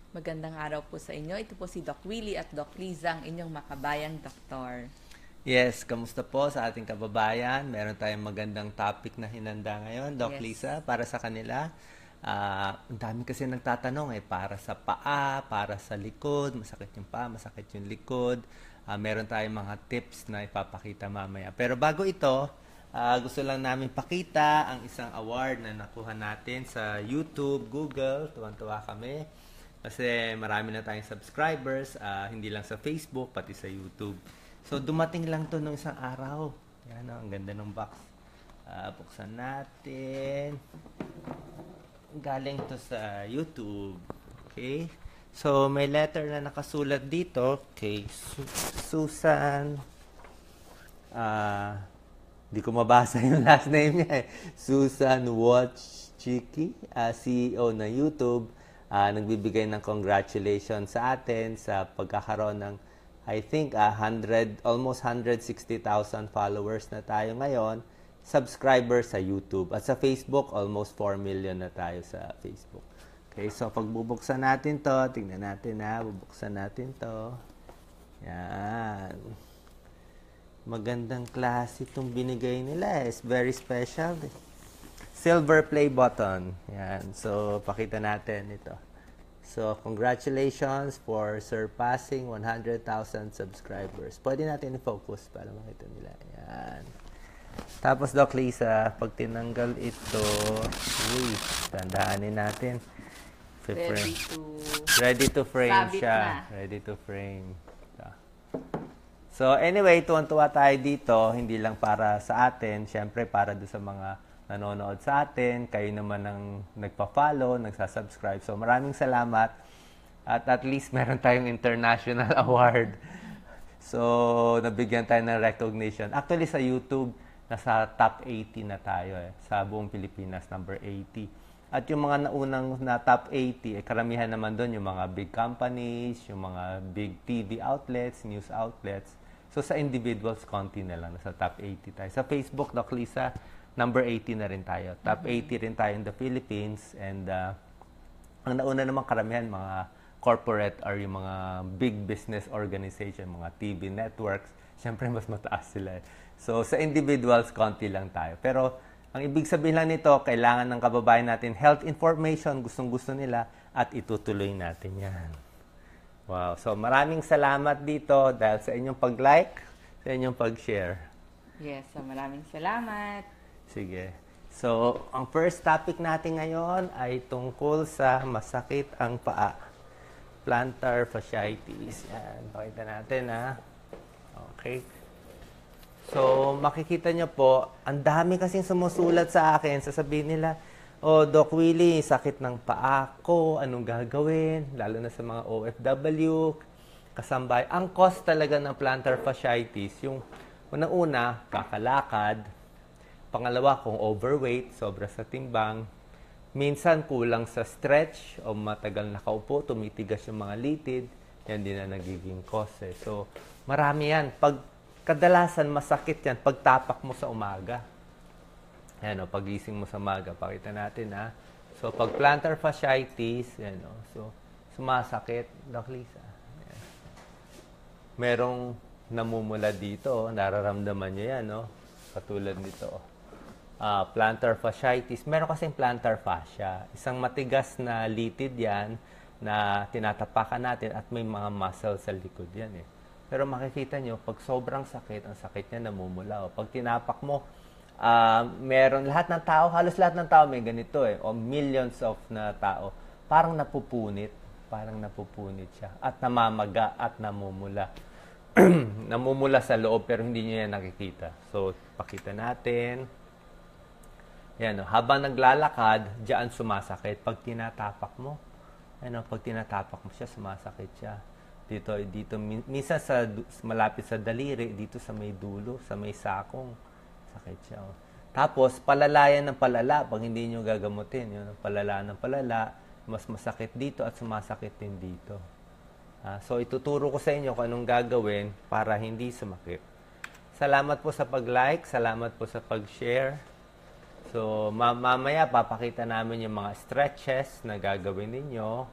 Magandang araw po sa inyo. Ito po si Doc Willie at Doc Liza, ang inyong makabayang doktor. Yes, kamusta po sa ating kababayan? Meron tayong magandang topic na hinanda ngayon, Doc Yes. Lisa, para sa kanila. Ang dami kasi nagtatanong para sa paa, para sa likod, masakit yung paa, masakit yung likod. Meron tayong mga tips na ipapakita mamaya. Pero bago ito, gusto lang namin pakita ang isang award na nakuha natin sa YouTube, Google. Tuwan-tuwa kami. Kasi marami na tayong subscribers, hindi lang sa Facebook, pati sa YouTube. So, dumating lang to nung isang araw. Yan, ang ganda ng box. Buksan natin. Galing to sa YouTube. Okay? So, may letter na nakasulat dito kay Susan. Di ko mabasa yung last name niya eh. Susan Wojcicki, CEO ng YouTube. Nagbibigay ng congratulations sa atin sa pagkakaroon ng I think almost 160,000 followers na tayo ngayon, subscribers sa YouTube. At sa Facebook, almost 4 million na tayo sa Facebook. Okay, so pagbubuksan natin to, tingnan natin bubuksan natin to. Yan. Magandang klase itong binigay nila. It's very special. Silver play button. Yan. So, pakita natin ito. So, congratulations for surpassing 100,000 subscribers. Pwede natin i-focus para makita nila. Yan. Tapos, Doc Lisa, pag tinanggal ito, tandaanin natin. Ready to frame siya. Na. Ready to frame. So, anyway, tuwan-tuwa tayo dito. Hindi lang para sa atin. Siyempre, para doon sa mga nanonood sa atin, kayo naman ang nagpa-follow, nagsasubscribe. So, maraming salamat. At least meron tayong international award. So, nabigyan tayo ng recognition. Actually, sa YouTube, nasa top 80 na tayo sa buong Pilipinas, number 80. At yung mga naunang na top 80, karamihan naman doon yung mga big companies, yung mga big TV outlets, news outlets. So, sa individuals, konti na lang. Nasa top 80 tayo. Sa Facebook, Doc Lisa, number 80 na rin tayo. Top 80 rin tayo in the Philippines. And ang nauna naman karamihan, mga corporate or yung mga big business organization, mga TV networks, syempre mas mataas sila. So, sa individuals, konti lang tayo. Pero, ang ibig sabihin lang nito, kailangan ng kababayan natin health information, gustong-gusto nila, at itutuloy natin yan. Wow. So, maraming salamat dito dahil sa inyong pag-like, sa inyong pag-share. Yes, so maraming salamat. Sige. So, ang first topic natin ngayon ay tungkol sa masakit ang paa. Plantar fasciitis. Yan. Pakita natin, Okay. So, makikita nyo po, ang dami kasing sumusulat sa akin. Sasabihin nila, Doc Willie, sakit ng paa ko. Anong gagawin? Lalo na sa mga OFW, kasambay. Ang cause talaga ng plantar fasciitis, yung unang-una, kakalakad. Pangalawa, kung overweight, sobra sa timbang. Minsan, kulang sa stretch o matagal nakaupo, tumitigas yung mga litid. Yan din na nagiging cause. So, marami yan. Kadalasan, masakit yan pagtapak mo sa umaga. Yan, pagising mo sa umaga. Pakita natin, So, pag plantar fasciitis, yan, so, sumasakit. Doc Lisa. Yan. Merong namumula dito. Nararamdaman nyo yan, Katulad nito, plantar fasciitis. Meron kasing plantar fascia. Isang matigas na litid yan na tinatapakan natin at may mga muscle sa likod yan Pero makikita nyo, pag sobrang sakit, ang sakit niya namumula. Pag tinapak mo, meron lahat ng tao, halos lahat ng tao may ganito o millions of na tao. Parang napupunit siya. At namamaga at namumula. Namumula sa loob pero hindi nyo yan nakikita. So, pakita natin. Yan, habang naglalakad, diyan sumasakit. Pag tinatapak mo, pag tinatapak mo siya, sumasakit siya. Dito, minsan malapit sa daliri, dito sa may dulo, sa may sakong, sakit siya. Tapos, palalayan ng palala, pag hindi nyo gagamutin, palala ng palala, mas masakit dito at sumasakit din dito. So, ituturo ko sa inyo kung anong gagawin para hindi sumakit. Salamat po sa pag-like, salamat po sa pag-share. So, mamaya papakita namin yung mga stretches na gagawin ninyo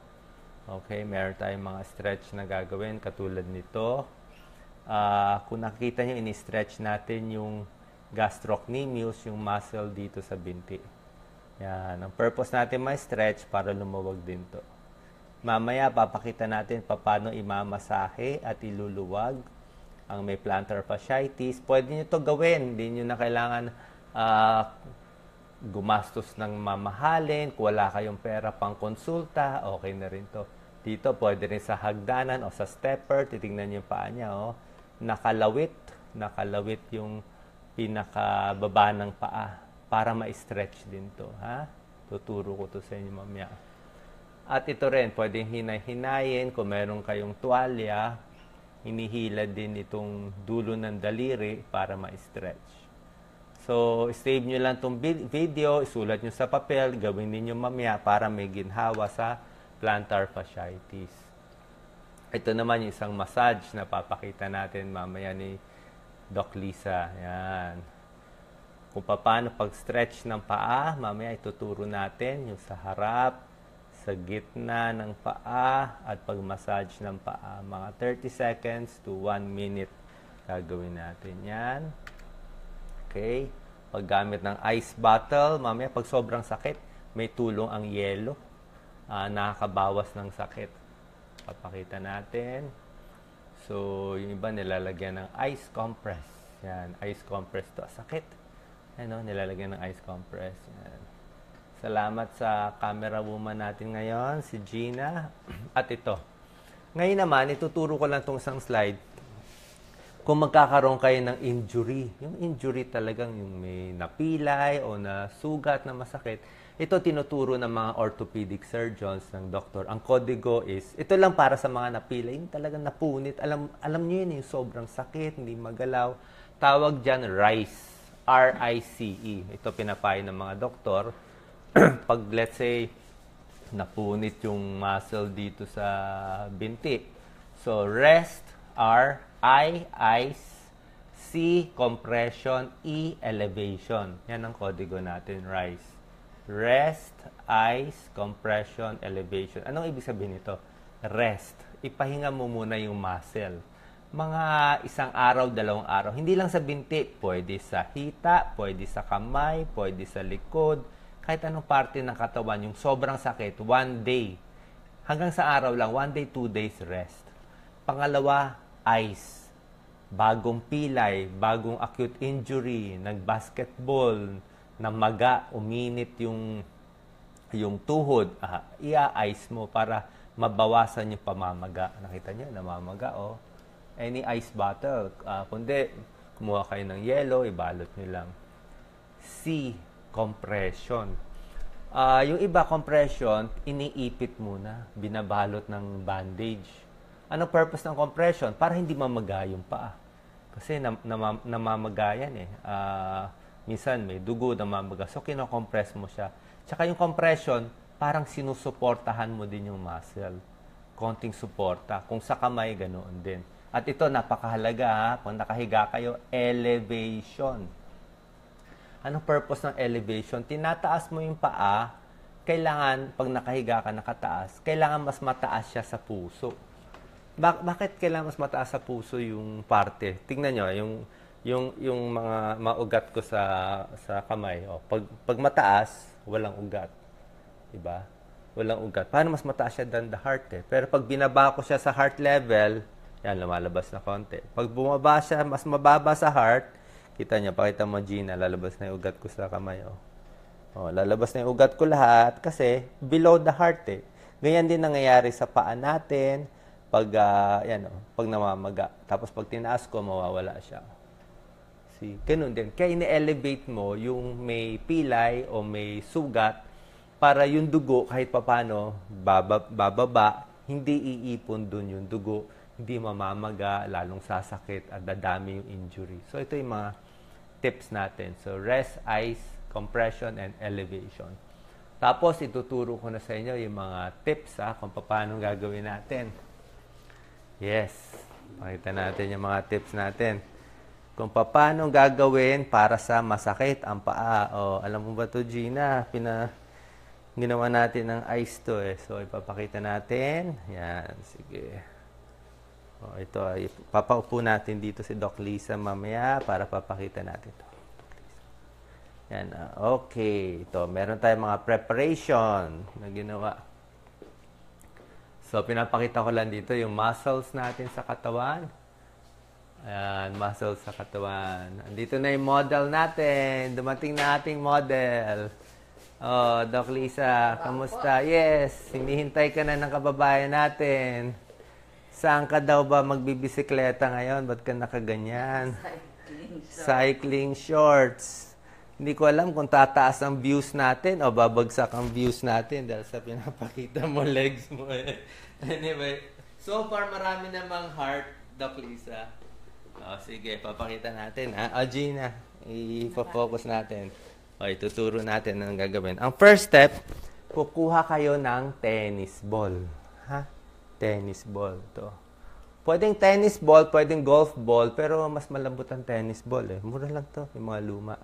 Okay, meron tayong mga stretch na gagawin katulad nito. Kung nakikita nyo, ini-stretch natin yung gastrocnemius, yung muscle dito sa binti. Yan. Ang purpose natin may stretch para lumawag din to. Mamaya, papakita natin paano imamasahe at iluluwag ang may plantar fasciitis. Pwede nyo to gawin. Hindi nyo na kailangan gumastos ng mamahalin. Kung wala kayong pera pang konsulta, okay na rin to. Dito, pwede rin sa hagdanan o sa stepper. Titingnan nyo yung paa niya. Oh. Nakalawit yung pinakababa ng paa para ma-stretch din to. Ha? Tuturo ko to sa inyo mamaya. At ito rin, pwedeng hinay-hinayin. Kung meron kayong tuwalya, hinihila din itong dulo ng daliri para ma-stretch. So, save nyo lang itong video, isulat nyo sa papel, gawin ninyo mamaya para may ginhawa sa plantar fasciitis. Ito naman yung isang massage na papakita natin mamaya ni Doc Lisa. Yan. Kung paano pag-stretch ng paa, mamaya ituturo natin yung sa harap, sa gitna ng paa, at pag-massage ng paa. Mga 30 seconds to 1 minute gagawin natin yan. Okay. Paggamit ng ice bottle, mamaya pag sobrang sakit, may tulong ang yelo. Nakakabawas ng sakit. Papakita natin. So, yung iba nilalagyan ng ice compress. Yan, ice compress to. Sakit. Ano, nilalagyan ng ice compress. Yan. Salamat sa camera woman natin ngayon, si Gina. At ito. Ngayon naman, ituturo ko lang itong isang slide. Kung magkakaroon kayo ng injury, yung injury talagang yung may napilay o nasugat na masakit, ito tinuturo ng mga orthopedic surgeons ng doktor. Ang kodigo is, ito lang para sa mga napilay, yung talagang napunit. Alam nyo yun, yung sobrang sakit, hindi magalaw. Tawag dyan, RICE. R-I-C-E. Ito pinapayo ng mga doktor. Pag let's say, napunit yung muscle dito sa binti. So, rest, R, I, ice, C, compression, E, elevation. Yan ang kodigo natin, RICE. Rest, ice, compression, elevation. Anong ibig sabihin nito? Rest. Ipahinga mo muna yung muscle. Mga 1 araw, 2 araw. Hindi lang sa binti. Pwede sa hita, pwede sa kamay, pwede sa likod. Kahit anong parte ng katawan, yung sobrang sakit, 1 day. Hanggang sa araw lang, 1 day, 2 days rest. Pangalawa, ice. Bagong pilay, bagong acute injury, nag-basketball, namaga, uminit yung tuhod, i-ice mo para mabawasan yung pamamaga. Nakita niyo, namamaga, oh. Any ice bottle. Kundi, kumuha kayo ng yelo, ibalot nyo lang. C, compression. Yung iba, compression, iniipit muna, binabalot ng bandage. Anong purpose ng compression? Para hindi mamaga yung paa. Kasi namamaga yan eh. Minsan may dugo namamaga. So, kinocompress mo siya. Tsaka yung compression, parang sinusuportahan mo din yung muscle. Konting suporta. Kung sa kamay, ganoon din. At ito, napakahalaga ha. Pag nakahiga kayo, elevation. Anong purpose ng elevation? Tinataas mo yung paa. Kailangan, pag nakahiga ka, nakataas, kailangan mas mataas siya sa puso. Bakit kailangan mas mataas sa puso yung parte? Tingnan nyo, yung mga ugat ko sa kamay. O, pag mataas, walang ugat. Diba? Walang ugat. Paano mas mataas siya than the heart eh? Pero pag binaba ko siya sa heart level, yan, lumalabas na konti. Pag bumaba siya, mas mababa sa heart, kita nyo, pakita mo Gina, lalabas na yung ugat ko sa kamay. O, lalabas na yung ugat ko lahat kasi below the heart eh. Ganyan din nangyayari sa paa natin. Pag namamaga. Tapos pag tinaas ko, mawawala siya. See? Ganun din. Kaya ine-elevate mo yung may pilay o may sugat para yung dugo kahit papano bababa, hindi iipon dun yung dugo, hindi mamamaga, lalong sasakit at dadami yung injury. So ito yung mga tips natin. So rest, ice, compression, and elevation. Tapos ituturo ko na sa inyo yung mga tips kung paano gagawin natin. Yes. Pakita natin yung mga tips natin. Kung paano gagawin para sa masakit ang paa. O, alam mo ba to Gina? Ginawa natin ng ice to eh. So, ipapakita natin. Yan, sige. O, ito, papaupo natin dito si Doc Lisa mamaya para papakita natin to. Yan, okay. Ito, meron tayong mga preparation na ginawa. So, pinapakita ko lang dito yung muscles natin sa katawan. Ayan, muscles sa katawan. Andito na yung model natin. Dumating na ating model. Oh, Doc Lisa, kamusta? Yes, hinihintay ka na ng kababayan natin. Saan ka daw ba magbibisikleta ngayon? Ba't ka nakaganyan? Cycling shorts. Hindi ko alam kung tataas ang views natin o babagsak ang views natin dahil sa pinapakita mo legs mo eh. Anyway, so far marami namang heart, Doc Lisa. Oh, sige, papakita natin ha. O, Gina, i-focus natin. O, ituturo natin ang gagawin. Ang first step, kukuha kayo ng tennis ball. Ha? Tennis ball to. Pwedeng tennis ball, pwedeng golf ball, pero mas malambot ang tennis ball eh. Mura lang to, yung mga luma.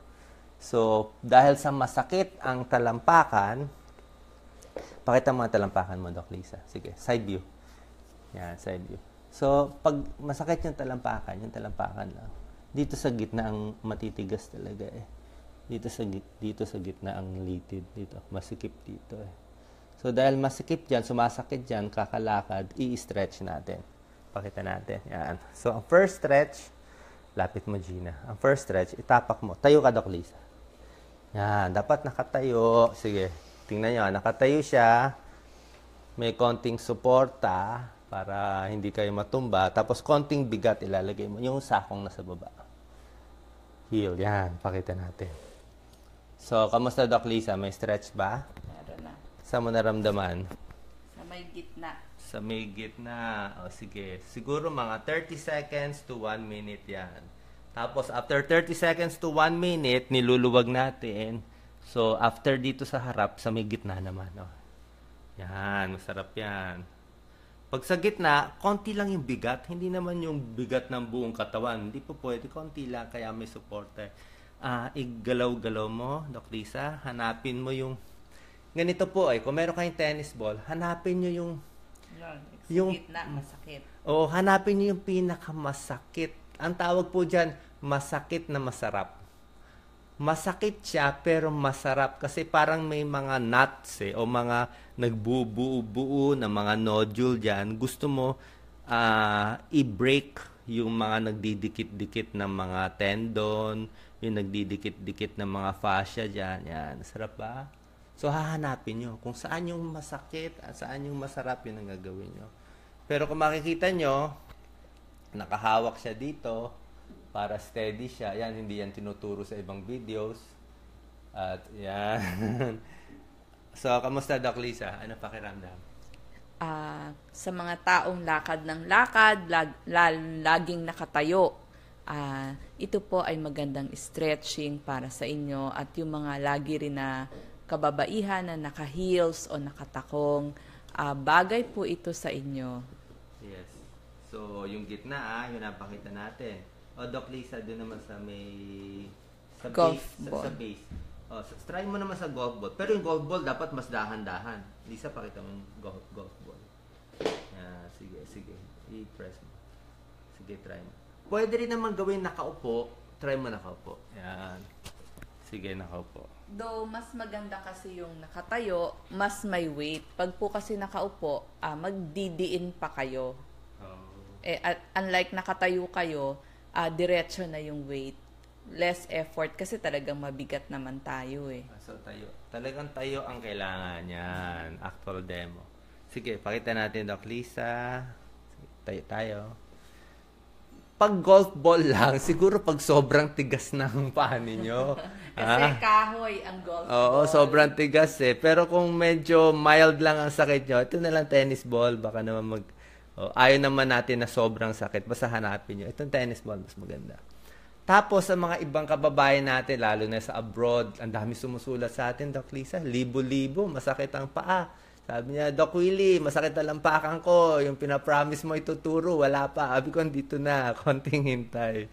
So, dahil sa masakit ang talampakan, pakita mo ang talampakan mo, Doc Lisa. Sige, side view. Yan, side view. So, pag masakit yung talampakan lang. Dito sa gitna ang matitigas talaga eh. Dito sa gitna ang litid dito. Masikip dito eh. So, dahil masikip dyan, sumasakit dyan, kakalakad, i-stretch natin. Pakita natin. Yan. So, ang first stretch, lapit mo, Gina. Ang first stretch, itapak mo. Tayo ka, Doc Lisa. Yan. Dapat nakatayo. Sige. Tingnan nyo. Nakatayo siya. May konting suporta para hindi kayo matumba. Tapos, konting bigat ilalagay mo. Yung sakong nasa baba. Heel. Yan. Pakita natin. So, kamusta, Doc Lisa? May stretch ba? Meron na. Saan mo naramdaman? Sa may gitna. Sa may gitna. O, sige. Siguro mga 30 seconds to 1 minute yan. Tapos, after 30 seconds to 1 minute, niluluwag natin. So, after dito sa harap, sa may gitna naman. O. Yan. Masarap yan. Pag sa gitna, konti lang yung bigat. Hindi naman yung bigat ng buong katawan. Hindi po pwede. Konti lang. Kaya may support. Igalaw-galaw mo, Doc Lisa. Hanapin mo yung... Ganito po kung meron kayong tennis ball, hanapin nyo yung gitna, masakit. O, hanapin nyo yung pinakamasakit. Ang tawag po dyan, masakit na masarap. Masakit siya, pero masarap. Kasi parang may mga knots o mga nagbubuo-buo na mga nodule dyan. Gusto mo i-break yung mga nagdidikit-dikit ng mga tendon, yung nagdidikit-dikit ng mga fascia dyan. Yan, sarap ba? So, hahanapin nyo kung saan yung masakit at saan yung masarap, yun ang gagawin nyo. Pero kung makikita nyo, nakahawak siya dito para steady siya. Yan, hindi yan tinuturo sa ibang videos. At yan. So, kamusta, Doc Lisa? Ano pakiramdam? Sa mga taong lakad ng lakad, laging nakatayo, ito po ay magandang stretching para sa inyo at yung mga lagi rin na kababaihan na naka-heels o nakatakong, bagay po ito sa inyo. Yes. So, yung gitna, yung napakita natin. O, Doc Lisa, doon naman sa may... Sa golf base, ball. Sa base. O, try mo naman sa golf ball. Pero yung golf ball, dapat mas dahan-dahan. Lisa, pakita mo yung golf ball. Yan, sige. I-press mo. Sige, try mo. Pwede rin naman gawin nakaupo. Try mo nakaupo. Yan. Sige, nakaupo. Though, mas maganda kasi yung nakatayo, mas may weight. Pag po kasi nakaupo, magdidiin pa kayo. Unlike nakatayo kayo, diretso na yung weight. Less effort kasi talagang mabigat naman tayo eh. So, tayo. Talagang tayo ang kailangan yan. Actual demo. Sige, pakita natin, Doc Lisa. Tayo. Pag golf ball lang, siguro pag sobrang tigas ng paa ninyo. Kasi kahoy ang golf ball. Oo, sobrang tigas eh. Pero kung medyo mild lang ang sakit nyo, ito na lang tennis ball. Baka naman ayaw naman natin na sobrang sakit. Basta hanapin nyo. Itong tennis ball, mas maganda. Tapos sa mga ibang kababayan natin, lalo na sa abroad, ang dami sumusulat sa atin, Doc Lisa, libo-libo, masakit ang paa. Sabi niya, Doc Willie, masakit na lampakan ko. Yung pinapromise mo ituturo, wala pa. Sabi ko, dito na, konting hintay.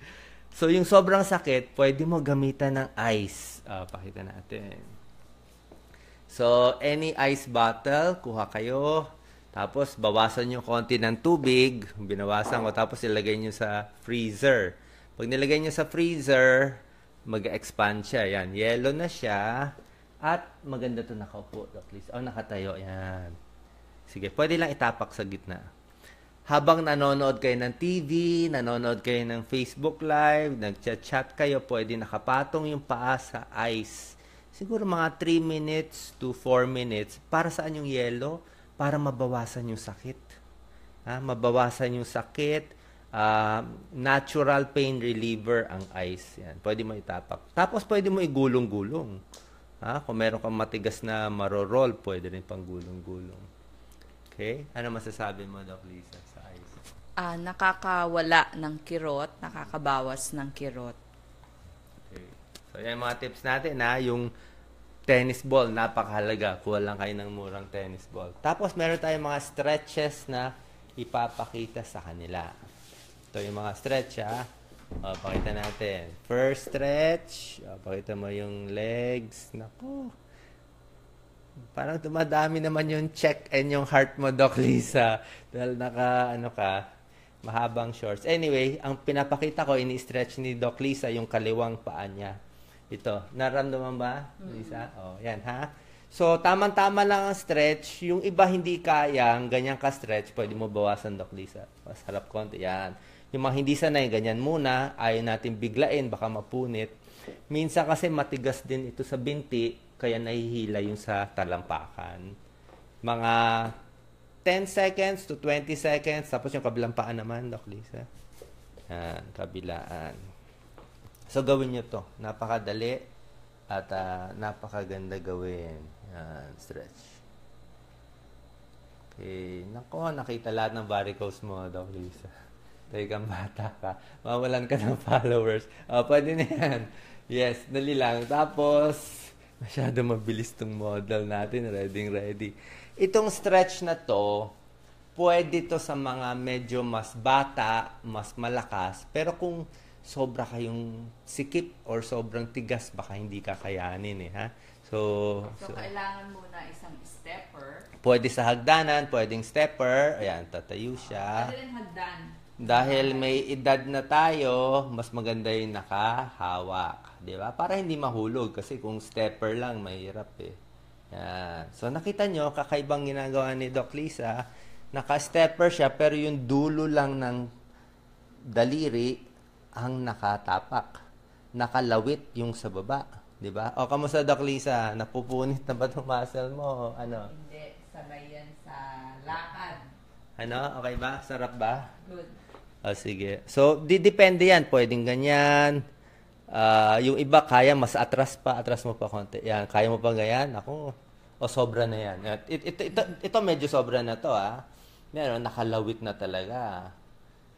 So, yung sobrang sakit, pwede mo gamitan ng ice. Pakita natin. So, any ice bottle, kuha kayo. Tapos, bawasan nyo konti ng tubig. Binawasan ko. Tapos, ilagay nyo sa freezer. Pag nilagay nyo sa freezer, mag-expand siya. Yan. Yellow na siya. At maganda to nakaupo. Please. Oh, nakatayo. Yan. Sige. Pwede lang itapak sa gitna. Habang nanonood kayo ng TV, nanonood kayo ng Facebook Live, nagchat-chat kayo, pwede nakapatong yung paa sa ice. Siguro mga 3 minutes to 4 minutes. Para saan yung yelo? Para mabawasan yung sakit. Mabawasan yung sakit. Natural pain reliever ang ice. Yan. Pwede mo itapak. Tapos pwede mo igulong-gulong. Kung meron kang matigas na maroroll, pwede rin pang gulong-gulong. Okay? Ano masasabi mo, Doc Lisa, sa ice? Nakakawala ng kirot, nakakabawas ng kirot. Okay. So, yan mga tips natin, yung tennis ball, napakahalaga. Kuha lang kayo ng murang tennis ball. Tapos, meron tayong mga stretches na ipapakita sa kanila. Ito yung mga stretch, pakita natin. First stretch. Pakita mo yung legs. Naku. Parang dumadami naman yung check and yung heart mo, Doc Lisa. Dahil mahabang shorts. Anyway, ang pinapakita ko, ini-stretch ni Doc Lisa yung kaliwang paa niya. Ito. Naramdaman ba, Lisa? Yan, So, tamang-tama lang ang stretch. Yung iba hindi kayang, ganyan ka-stretch, pwede mo bawasan, Doc Lisa. Mas harap konti. Yan. Yung mga hindi sanay, ganyan muna. Ayaw natin biglain, baka mapunit. Minsan kasi matigas din ito sa binti, kaya nahihila yung sa talampakan. Mga 10 seconds to 20 seconds. Tapos yung kabilang paan naman, Doc Lisa. Yan, kabilaan. So, gawin nyo to. Napakadali at napakaganda gawin. Yan, stretch. Okay. Nako, nakita lahat ng varicose mo, Doc Lisa. Kang bata ka. Mawalan ka ng followers. Pwede na yan. Yes, dali lang. Tapos, masyado mabilis tong model natin. Ready. Itong stretch na to, pwede to sa mga medyo mas bata, mas malakas. Pero kung sobra kayong sikip or sobrang tigas, baka hindi kakayanin So, kailangan muna isang stepper. Pwede sa hagdanan, pwedeng stepper. Ayan, tatayo siya. Pwede rin hagdan. Dahil may edad na tayo, mas maganda yung nakahawak. Di ba? Para hindi mahulog. Kasi kung stepper lang, mahirap Yan. So, nakita nyo, kakaibang ginagawa ni Doc Lisa. Naka-stepper siya, pero yung dulo lang ng daliri ang nakatapak. Nakalawit yung sa baba. Di ba? Kamusta, Doc Lisa? Napupunit na ba itong muscle mo? Hindi. Sabay yan sa lakad. Okay ba? Sarap ba? Good. Sige. So, depende yan. Pwedeng ganyan. Yung iba, kaya mas atras mo pa konti. Yan, kaya mo pa ganyan. Ako, sobra na yan. Ito medyo sobra na to, Meron, nakalawit na talaga.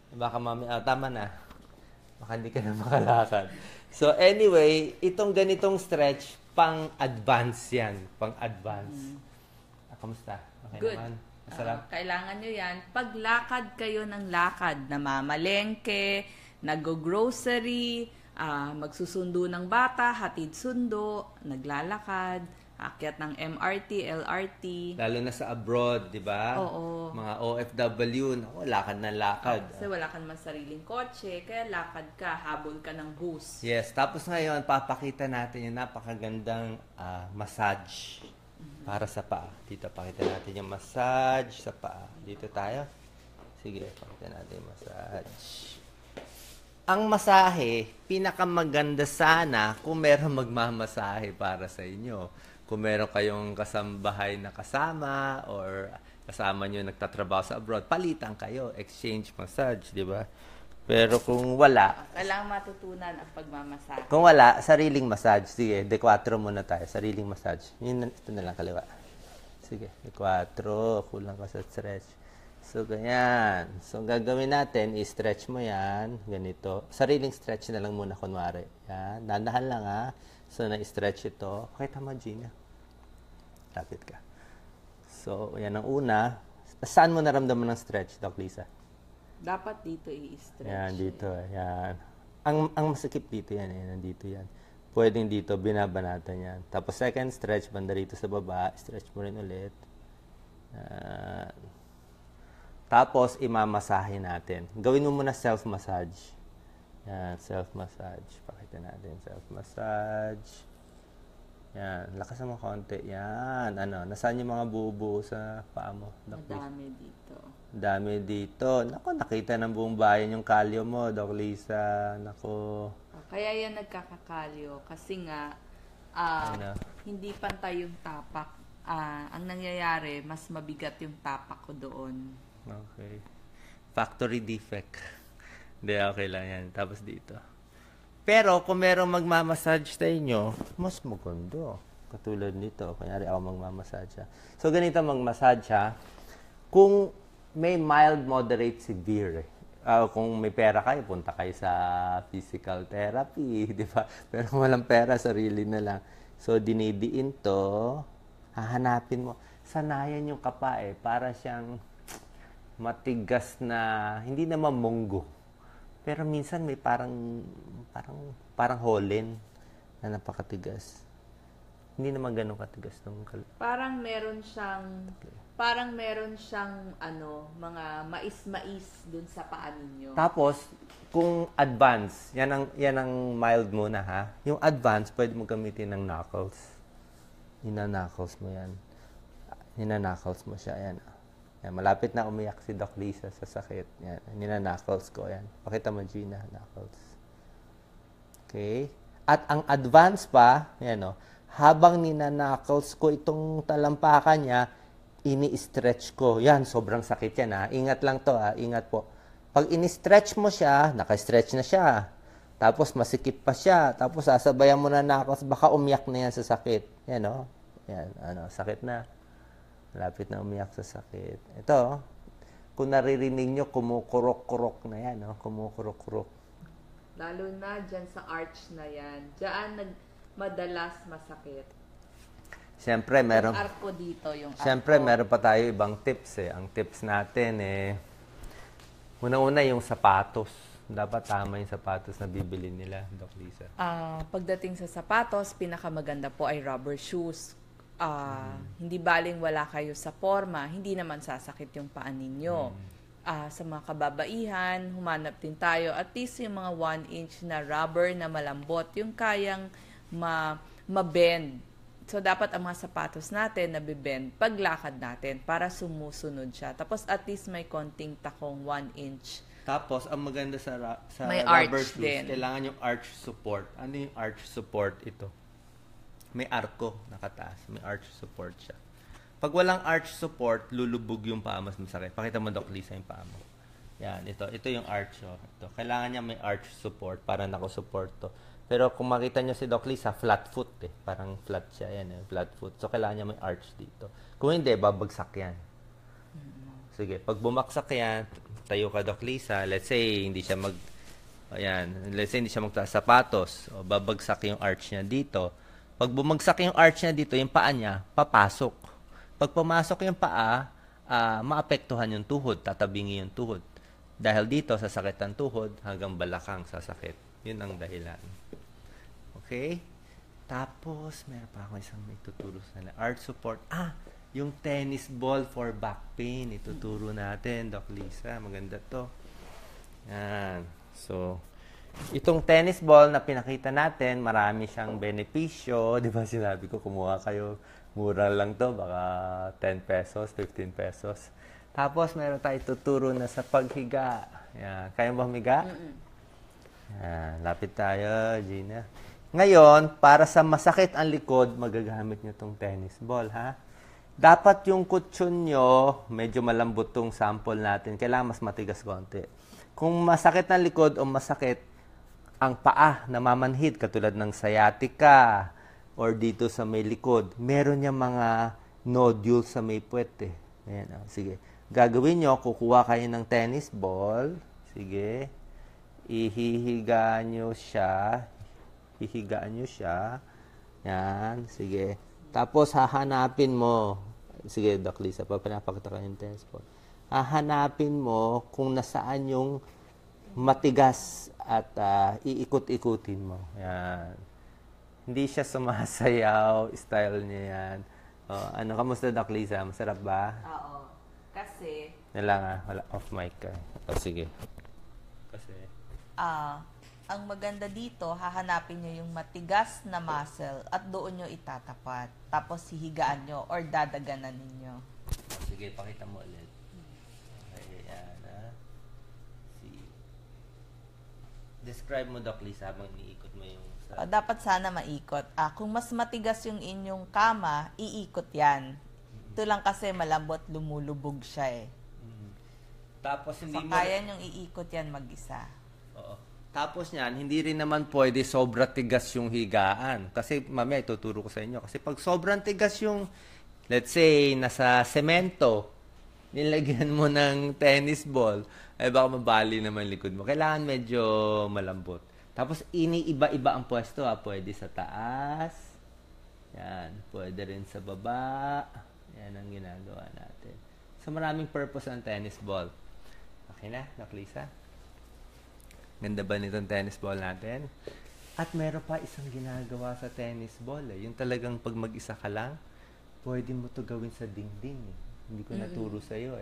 Baka tama na. Baka hindi ka na makalakad. So, anyway, itong ganitong stretch, pang-advance yan. Pang-advance. Kamusta? Okay Good. Naman? Masarap? Kailangan nyo yan. Paglakad kayo ng lakad, namamalengke, nag-grocery, magsusundo ng bata, hatid sundo, naglalakad, aakyat ng MRT, LRT. Lalo na sa abroad, di ba? Oo. Mga OFW, lakad na lakad. Kasi wala ka naman sariling kotse, kaya lakad ka, habol ka ng bus. Yes, tapos ngayon, papakita natin yung napakagandang massage para sa paa. Dito, pakita natin yung massage sa paa. Dito tayo. Sige, pakita natin yung massage. Ang masahe, pinakamaganda sana kung meron magmamasahe para sa inyo. Kung meron kayong kasambahay na kasama or kasama nyo nagtatrabaho sa abroad, palitan kayo, exchange massage, di ba? Pero kung wala, kailangan matutunan ang pagmamasahe. Kung wala, sariling massage. Sige, D4 muna tayo. Sariling massage. Ito na lang kaliwa. Sige, D4. Kulang ka sa stretch. So, ganyan. So, gagawin natin, i-stretch mo yan. Ganito. Sariling stretch na lang muna, kunwari. Yan. Dandahan lang, So, na-stretch ito. Pakita mo, Gina. Lapit ka. So, yan ang una. Saan mo naramdaman ng stretch, Doc Lisa? Dapat dito i-stretch. Yan, dito. Yan. Ang masakit dito yan. Nandito yan. pwedeng dito, binabanatan yan. Tapos second stretch, banda rito sa baba, stretch mo rin ulit. Yan. Tapos, imamasahe natin. Gawin mo muna self-massage. Yan, self-massage. Pakita natin, self-massage. Yan, lakasan mo konti. Yan, nasaan yung mga buo-buo sa paa mo? Madami dito. Dami dito. Naku, nakita ng buong bayan yung kalyo mo, Doc Lisa. Naku. Kaya yan nagkakakalyo. Kasi nga, hindi pantay yung tapak. Ang nangyayari, mas mabigat yung tapak ko doon. Okay. Factory defect. Hindi, okay lang yan. Tapos dito. Pero, kung merong magmamassage sa inyo, mas maganda. Katulad nito. Kunyari ako magmamassage. So, ganito magmassage ha. Kung may mild, moderate, severe. Kung may pera kayo, punta kayo sa physical therapy. Di ba? Pero kung walang pera, sarili na lang. So, dinidiin to. Hahanapin mo. Sanayan yung kapa para siyang matigas na, hindi naman munggo. Pero minsan may parang holen na napakatigas. Hindi naman ganun katigas nung Parang meron siyang mga mais-mais dun sa paa ninyo. Tapos kung advance, yan ang mild muna ha. Yung advance, pwede mo gamitin ng knuckles. Hina-knuckles mo yan. Hina-knuckles mo siya, yan. Yan, malapit na umiyak si Doc Lisa sa sakit. Yan, nina-knuckles ko. Yan. Pakita mo, Gina, knuckles. Okay? At ang advance pa, yan habang nina-knuckles ko itong talampakan niya, ini-stretch ko. Yan, sobrang sakit yan ha. Ingat lang to ha. Ingat po. Pag ini-stretch mo siya, naka-stretch na siya. Tapos masikip pa siya. Tapos sasabayan mo na knuckles, baka umiyak na yan sa sakit. Yan Yan, sakit na. Malapit na umiyak sa sakit. Ito, kung naririnig nyo, kumukurok-kurok na yan. Kumukurok-kurok. Lalo na dyan sa arch na yan. Diyan madalas masakit. Siyempre, meron. Yung arco dito, yung arco. Siyempre, meron pa tayo ibang tips Ang tips natin una-una yung sapatos. Dapat tama yung sapatos na bibili nila, Doc Lisa. Pagdating sa sapatos, pinakamaganda po ay rubber shoes. Hindi baling wala kayo sa forma, hindi naman sasakit yung paa ninyo. Sa mga kababaihan, humanap din tayo at least yung mga 1 inch na rubber na malambot, yung kayang ma-bend. So, dapat ang mga sapatos natin nabibend paglakad natin para sumusunod siya. Tapos, at least may konting takong 1 inch. Tapos, ang maganda sa may rubber arch shoes, din. kailangan yung arch support. Ano yung arch support ito? May arko nakataas. May arch support siya. Pag walang arch support, lulubog yung paa, mas masakit. Pakita mo, Doc Lisa, yung paa mo. Yan, ito yung arch. Ito. Kailangan niya may arch support para nako-support to. Pero kung makita niyo si Doc Lisa, flat foot Parang flat siya. Yan, flat foot. So, kailangan niya may arch dito. Kung hindi, babagsak yan. Sige, pag bumaksak yan, tayo ka, Doc Lisa. Let's say, hindi siya let's say, hindi siya magtaas sapatos. O, babagsak yung arch niya dito. Pag bumagsak yung arch niya dito, yung paa niya, papasok. Pag pumasok yung paa, maapektuhan yung tuhod, tatabingi yung tuhod. Dahil dito, sasakit ang tuhod, hanggang balakang sasakit. Yun ang dahilan. Okay? Tapos, meron pa ako isang may tuturo sa arch support. Yung tennis ball for back pain, ituturo natin, Doc Lisa. Maganda to. Yan. So, itong tennis ball na pinakita natin, marami siyang benepisyo. Di ba sinabi ko, kumuha kayo, mura lang to, baka 10 pesos, 15 pesos. Tapos, meron tayo tuturo na sa paghiga. Yan. Kaya ba humiga? Yan. Lapit tayo, Gina. Ngayon, para sa masakit ang likod, magagamit nyo itong tennis ball, ha? Dapat yung kutsyon nyo, medyo malambot tong sample natin. Kailangan mas matigas konti. Kung masakit ang likod o masakit ang paa, namamanhid, katulad ng sciatica or dito sa may likod, meron niya mga nodule sa may puwet Ayan, sige. Gagawin nyo, kukuha kayo ng tennis ball. Sige. Ihihigaan nyo siya. Hihigaan nyo siya. Yan, sige. Tapos, hahanapin mo. Sige, Doc Lisa, pinapakita ko yung tennis ball. Hahanapin mo kung nasaan yung matigas at iikot-ikutin mo. Yan. Hindi siya sumasayaw. Style niya yan. Ano, kamusta, Doc Liza? Masarap ba? Oo. Kasi, Wala. Off mic ka. Sige. Kasi, ang maganda dito, hahanapin nyo yung matigas na muscle at doon nyo itatapat. Tapos hihigaan nyo or dadaganan ninyo. sige, pakita mo ulit. Okay, yan, Describe mo, Doc Lisa, habang iniikot mo yung dapat sana maikot. Kung mas matigas yung inyong kama, iikot yan. Ito lang kasi malambot, lumulubog siya eh. Tapos hindi So, mo... kaya nyong iikot yan mag-isa. Oo. Tapos niyan, hindi rin naman pwede sobra tigas yung higaan. Kasi mamaya ituturo ko sa inyo. Kasi pag sobrang tigas yung, let's say, nasa semento, nilagyan mo ng tennis ball, ay baka mabali naman likod mo. Kailangan medyo malambot. Tapos iniiba-iba ang pwesto. Pwede sa taas. Yan. Pwede rin sa baba. Yan ang ginagawa natin. So maraming purpose ang tennis ball. Okay na, Doc Lisa? Ganda ba nitong tennis ball natin? At meron pa isang ginagawa sa tennis ball. Yung talagang pag mag-isa ka lang, pwede mo to gawin sa dingding. Hindi ko naturo sa iyo.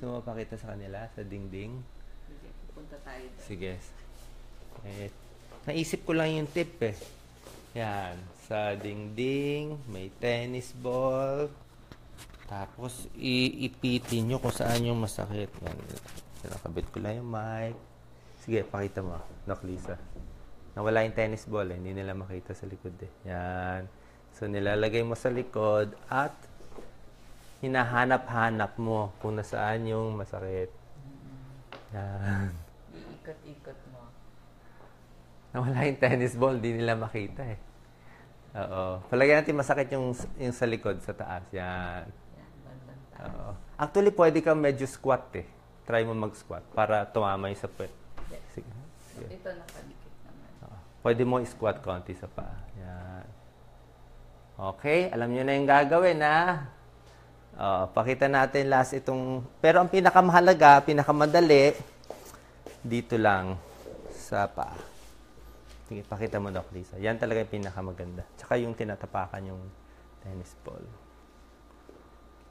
So, mapakita sa kanila sa dingding. Sige, pupunta tayo doon. Sige. Naisip ko lang yung tip Yan. Sa dingding, may tennis ball. Tapos, iipitin nyo kung saan yung masakit. Yan. Nakabit ko lang yung mic. Sige, pakita mo, Doc Lisa. Nawala yung tennis ball hindi nila makita sa likod Yan. So, nilalagay mo sa likod at hinahanap-hanap mo kung nasaan yung masakit. Yan. Iikot-ikot mo. Nawala yung tennis ball, hindi nila makita Oo. Palagyan natin masakit yung sa likod, sa taas. Yan. Yan, bandang taas. Oo. Actually, pwede kang medyo squat Try mo mag-squat para tumama yung sa puwet. Sige. Ito nakadikit naman. Pwede mo i-squat konti sa paa. Yan. Okay, alam nyo na yung gagawin, pakita natin last itong... Pero ang pinakamahalaga, pinakamadali, dito lang sa paa. Sige, pakita mo, Doc Lisa. Yan talaga yung pinakamaganda. Tsaka yung tinatapakan yung tennis ball.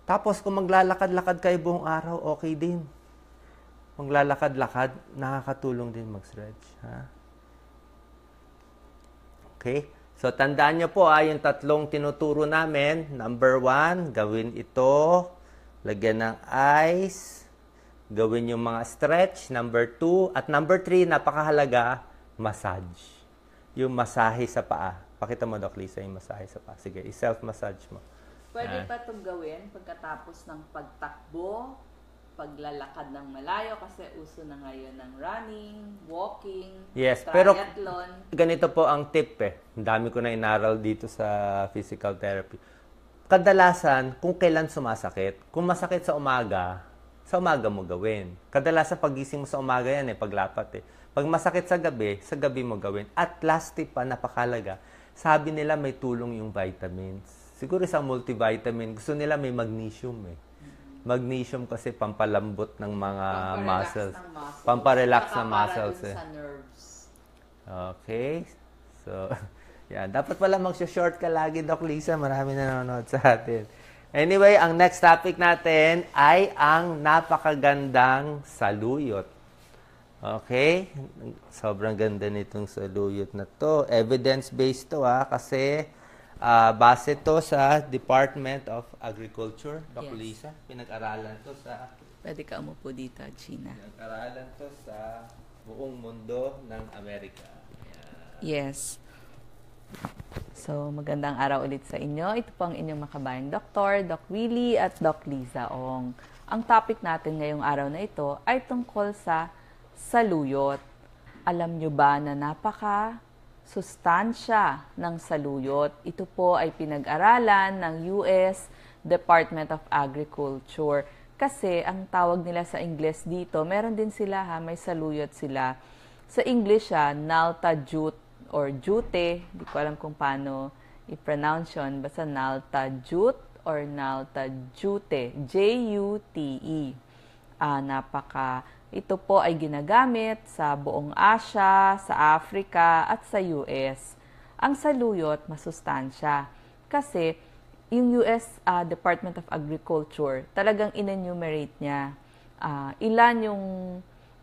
Tapos, kung maglalakad-lakad kayo buong araw, okay din. Maglalakad-lakad, nakakatulong din mag-stretch. Okay? So, tandaan nyo po, yung tatlong tinuturo namin. Number 1, gawin ito. Lagyan ng ice. Gawin yung mga stretch. Number 2. At number 3, napakahalaga, massage. Yung masahe sa paa. Pakita mo, Doc Lisa, yung masahe sa paa. Sige, i-self-massage mo. Pwede pa itong gawin pagkatapos ng pagtakbo, paglalakad ng malayo kasi uso na ngayon ng running, walking, yes, pero triathlon. Ganito po ang tip Ang dami ko na inaral dito sa physical therapy. Kadalasan, kung kailan sumasakit, kung masakit sa umaga mo gawin. Kadalasan pagising mo sa umaga yan paglapat Pag masakit sa gabi mo gawin. At last tip pa, napakalaga, sabi nila may tulong yung vitamins. Siguro isang multivitamin, gusto nila may magnesium Magnesium kasi pampalambot ng mga muscles. Pamparelax ng muscles. Para sa nerves. Okay. So, yan. Dapat pala mag-short ka lagi, Doc Lisa. Marami na nanonood sa atin. Anyway, ang next topic natin ay ang napakagandang saluyot. Okay? Sobrang ganda nitong saluyot na to. Evidence-based to kasi base to sa Department of Agriculture, Doc Lisa. Pinag-aralan to sa... Pwede ka umupo dito, Gina. Pinag-aralan to sa buong mundo ng Amerika. Yes. So, magandang araw ulit sa inyo. Ito po ang inyong makabayang doktor, Doc Willie at Doc Liza Ong. Ang topic natin ngayong araw na ito ay tungkol sa saluyot. Alam nyo ba na sustansya ng saluyot? Ito po ay pinag-aralan ng US Department of Agriculture. Kasi ang tawag nila sa Ingles dito, meron din sila may saluyot sila. Sa English nalta jute or jute, di ko alam kung paano i-pronounce yun, basta nalta jute or nalta jute, J-U-T-E. Ito po ay ginagamit sa buong Asia, sa Africa, at sa US. Ang saluyot, masustansya. Kasi yung US Department of Agriculture, talagang in-enumerate niya ilan yung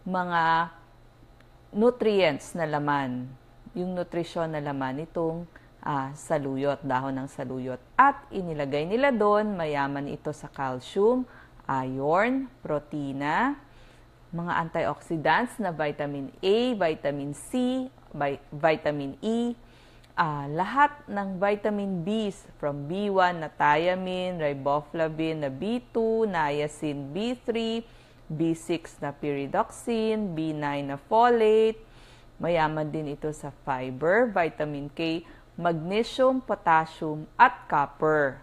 mga nutrients na laman, yung nutrisyon na laman nitong saluyot, dahon ng saluyot. At inilagay nila doon, mayaman ito sa calcium, iron, protina, mga antioxidants na vitamin A, vitamin C, vitamin E, lahat ng vitamin Bs from B1 na thiamine, riboflavin na B2, niacin B3, B6 na pyridoxine, B9 na folate. Mayaman din ito sa fiber, vitamin K, magnesium, potassium, at copper.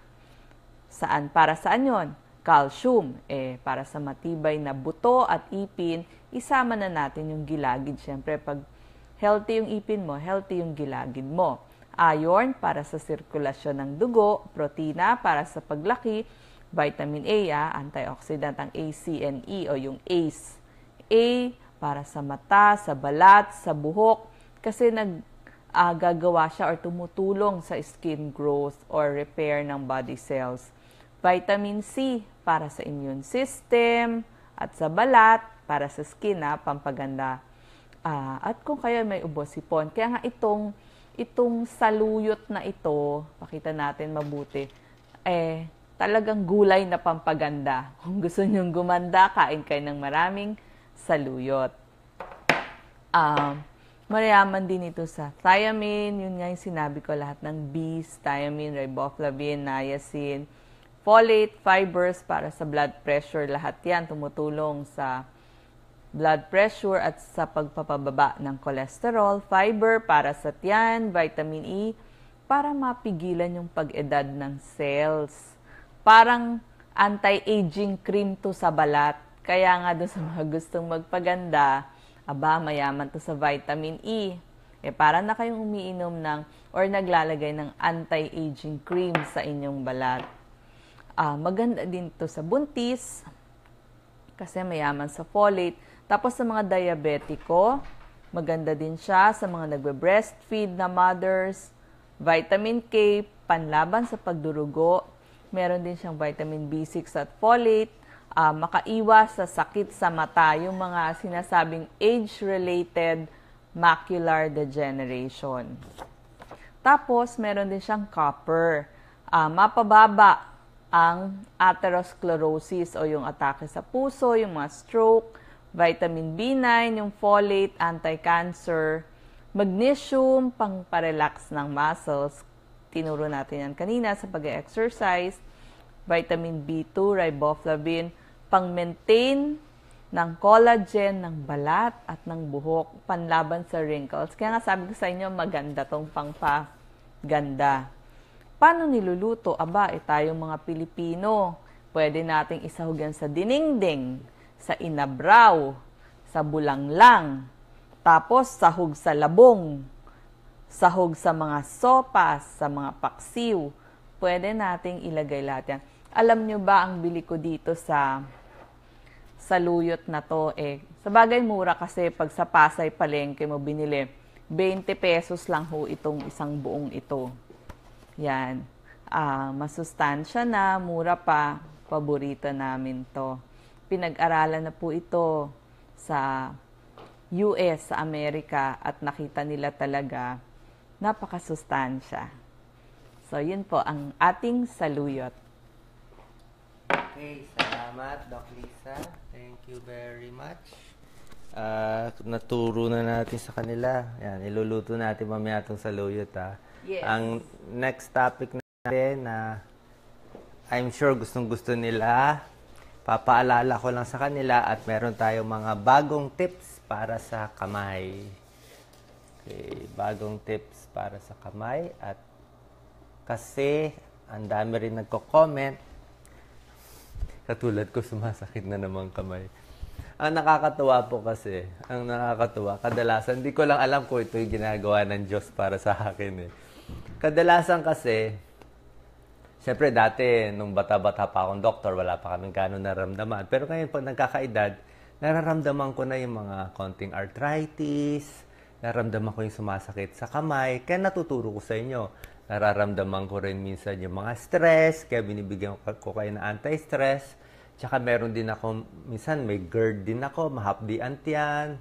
Para saan yon? Calcium. Para sa matibay na buto at ipin, isama na natin yung gilagid. Siyempre, pag healthy yung ipin mo, healthy yung gilagid mo. Iron, para sa sirkulasyon ng dugo. Protina, para sa paglaki. Vitamin A, antioxidant ang ACNE o yung ACE. A, para sa mata, sa balat, sa buhok. Kasi gagawa siya or tumutulong sa skin growth or repair ng body cells. Vitamin C, para sa immune system. At sa balat, para sa skin, pampaganda. At kung kaya may ubo-sipon. Kaya nga itong saluyot na ito, pakita natin mabuti, talagang gulay na pampaganda. Kung gusto nyong gumanda, kain kayo ng maraming saluyot. Mayaman din ito sa thiamine, yun nga yung sinabi ko, lahat ng Bs, thiamine, riboflavin, niacin, folate, fibers para sa blood pressure, lahat yan tumutulong sa blood pressure at sa pagpapababa ng cholesterol, fiber para sa tiyan, vitamin E, para mapigilan yung pag-edad ng cells. Parang anti-aging cream to sa balat. Kaya nga doon sa mga gustong magpaganda, mayaman to sa vitamin E. Para na kayong umiinom or naglalagay ng anti-aging cream sa inyong balat. Maganda din to sa buntis, kasi mayaman sa folate. Tapos sa mga diabetiko, maganda din siya sa mga nagbe-breastfeed na mothers. Vitamin K, panlaban sa pagdurugo. Meron din siyang vitamin B6 at folate. Makaiwas sa sakit sa mata, yung mga sinasabing age-related macular degeneration. Tapos, meron din siyang copper. Mapababa ang atherosclerosis o yung atake sa puso, yung mga stroke. Vitamin B9, yung folate, anti-cancer. Magnesium, pang-parelax ng muscles. Tinuro natin yan kanina sa pag-exercise. Vitamin B2, riboflavin, pang-maintain ng collagen ng balat at ng buhok, panlaban sa wrinkles. Kaya nga sabi ko sa inyo, maganda tong pangpaganda. Paano niluluto? Tayong mga Pilipino, pwede nating isahog yan sa dinengdeng, sa inabraw, sa bulanglang, tapos sahog sa labong, sahog sa mga sopas, sa mga paksiw. Pwede nating ilagay lahat yan. Alam nyo ba ang bili ko dito sa saluyot na to? Sa bagay mura kasi pag sa Pasay Palengke mo binili, 20 pesos lang ho itong isang buong ito. Yan. Masustansya na, mura pa. Paborito namin to. Pinag-aralan na po ito sa US, sa Amerika, at nakita nila talaga napakasustansya. So, yun po ang ating saluyot. Okay, salamat, Doc Lisa. Thank you very much. Naturo na natin sa kanila. Yan, iluluto natin mamaya itong saluyot. Yes. Ang next topic natin I'm sure gustong-gusto nila. Papaalala ko lang sa kanila at meron tayong mga bagong tips para sa kamay. Okay, bagong tips para sa kamay at kasi ang dami rin nagko-comment. Katulad ko, sumasakit na naman kamay. Ang nakakatuwa po kasi, kadalasan, hindi ko lang alam kung ito yung ginagawa ng Diyos para sa akin Kadalasan kasi, siyempre dati, nung bata-bata pa akong doktor, wala pa kaming gano'ng naramdaman. Pero ngayon, pag nagkakaedad, nararamdaman ko na yung mga konting arthritis, Nararamdaman ko yung sumasakit sa kamay, kaya natuturo ko sa inyo. Nararamdaman ko rin minsan yung mga stress, kaya binibigyan ko kayo ng anti-stress. Tsaka meron din ako, minsan may GERD din ako, mahapdian tiyan.